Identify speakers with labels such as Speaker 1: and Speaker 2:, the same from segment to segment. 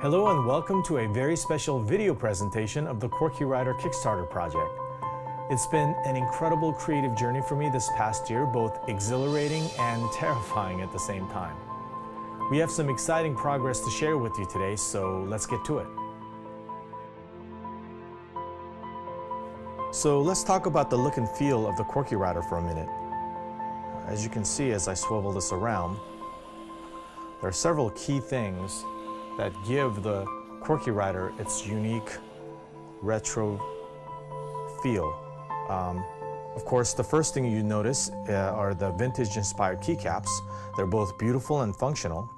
Speaker 1: Hello and welcome to a very special video presentation of the QWERKYWRITER Kickstarter project. It's been an incredible creative journey for me this past year, both exhilarating and terrifying at the same time. We have some exciting progress to share with you today, so let's get to it. So let's talk about the look and feel of the QWERKYWRITER for a minute. As you can see as I swivel this around, there are several key things that give the QWERKYWRITER its unique retro feel. Of course, the first thing you notice are the vintage-inspired keycaps. They're both beautiful and functional.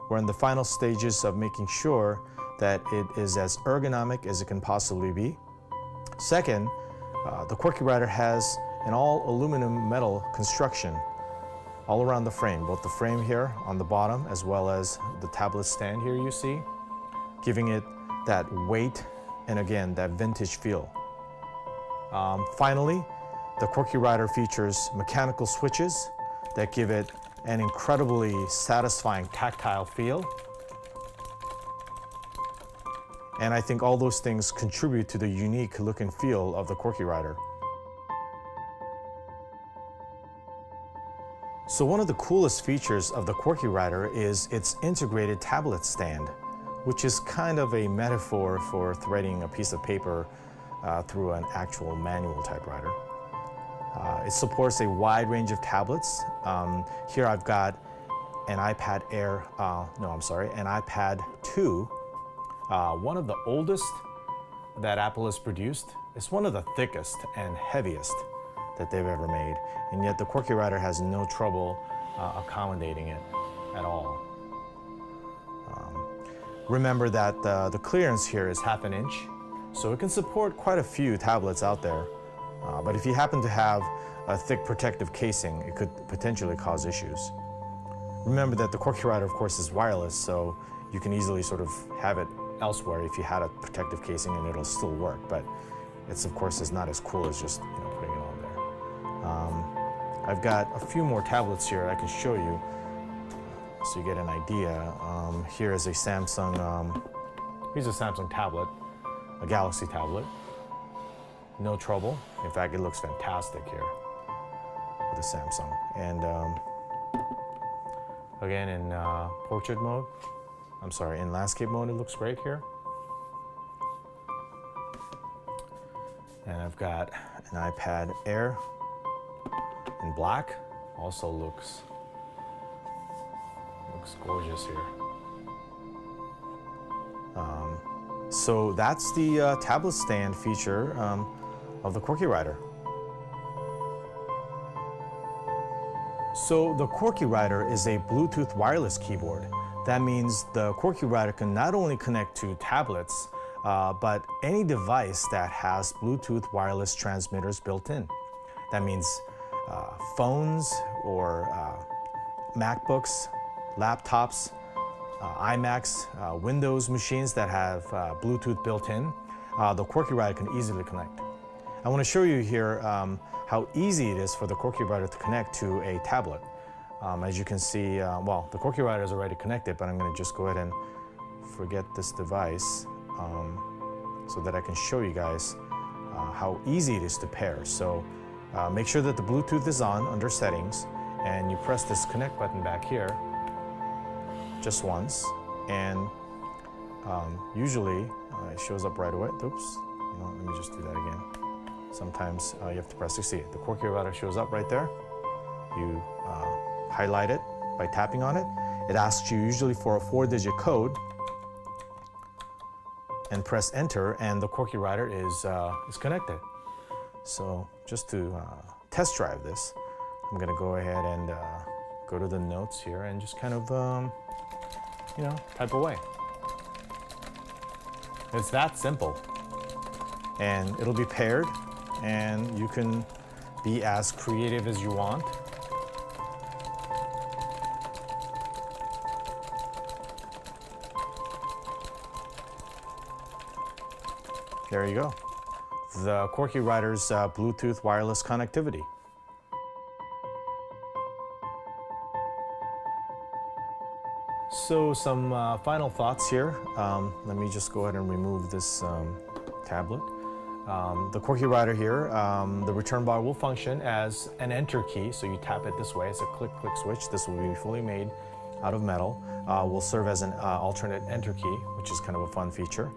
Speaker 1: We're in the final stages of making sure that it is as ergonomic as it can possibly be. Second, the QWERKYWRITER has an all-aluminum metal construction all around the frame, both the frame here on the bottom as well as the tablet stand here you see, giving it that weight and again that vintage feel. Finally, the QWERKYWRITER features mechanical switches that give it an incredibly satisfying tactile feel. And I think all those things contribute to the unique look and feel of the QWERKYWRITER. So one of the coolest features of the QWERKYWRITER is its integrated tablet stand, which is kind of a metaphor for threading a piece of paper through an actual manual typewriter. It supports a wide range of tablets. Here I've got an iPad Air, an iPad 2, one of the oldest that Apple has produced. It's one of the thickest and heaviest that they've ever made, and yet the QWERKYWRITER has no trouble accommodating it at all. Remember that the clearance here is ½ an inch, so it can support quite a few tablets out there, but if you happen to have a thick protective casing, it could potentially cause issues. Remember that the QWERKYWRITER, of course, is wireless, so you can easily sort of have it elsewhere if you had a protective casing and it'll still work, but it's, of course, is not as cool as just putting it on there. I've got a few more tablets here I can show you so you get an idea. Here is a Samsung, here's a Samsung tablet, a Galaxy tablet. No trouble. In fact, it looks fantastic here with the Samsung. And again, in portrait mode, in landscape mode, it looks great here. And I've got an iPad Air in black, also looks gorgeous here. So that's the tablet stand feature of the QWERKYWRITER. So the QWERKYWRITER is a Bluetooth wireless keyboard. That means the QWERKYWRITER can not only connect to tablets, but any device that has Bluetooth wireless transmitters built in. That means phones or MacBooks, laptops, iMacs, Windows machines that have Bluetooth built in, the QWERKYWRITER can easily connect. I want to show you here how easy it is for the QWERKYWRITER to connect to a tablet. As you can see, well, the QWERKYWRITER is already connected, but I'm going to just go ahead and forget this device so that I can show you guys how easy it is to pair. So make sure that the Bluetooth is on under settings, and you press this connect button back here just once, and usually it shows up right away. Oops, let me just do that again. Sometimes you have to press to see it. The QWERKYWRITER shows up right there. You highlight it by tapping on it. It asks you usually for a 4-digit code, and press enter, and the QWERKYWRITER is connected. So just to test drive this, I'm going to go ahead and go to the notes here and just kind of, type away. It's that simple. And it'll be paired, and you can be as creative as you want. There you go. The QWERKYWRITER's Bluetooth wireless connectivity. So some final thoughts here. Let me just go ahead and remove this tablet. The QWERKYWRITER here, the return bar will function as an enter key. So you tap it this way. It's a click switch. This will be fully made out of metal. Will serve as an alternate enter key, which is kind of a fun feature.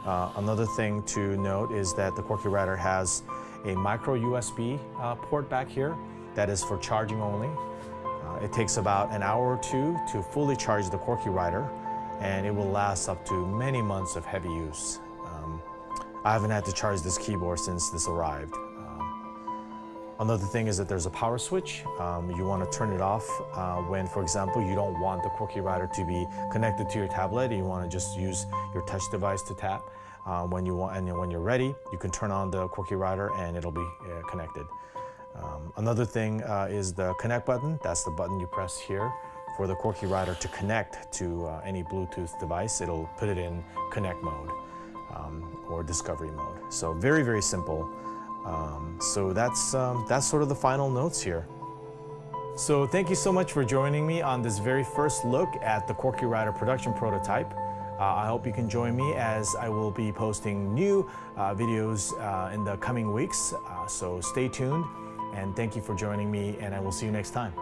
Speaker 1: Another thing to note is that the QWERKYWRITER has a micro USB port back here that is for charging only. It takes about an hour or two to fully charge the QWERKYWRITER, and it will last up to many months of heavy use. I haven't had to charge this keyboard since this arrived. Another thing is that there's a power switch. You want to turn it off when, for example, you don't want the QWERKYWRITER to be connected to your tablet. You want to just use your touch device to tap. When you're ready, you can turn on the QWERKYWRITER and it'll be connected. Another thing is the connect button. That's the button you press here for the QWERKYWRITER to connect to any Bluetooth device. It'll put it in connect mode or discovery mode. So very, very simple. So that's sort of the final notes here. So thank you so much for joining me on this very first look at the QWERKYWRITER production prototype. I hope you can join me as I will be posting new videos in the coming weeks. So stay tuned, and thank you for joining me, and I will see you next time.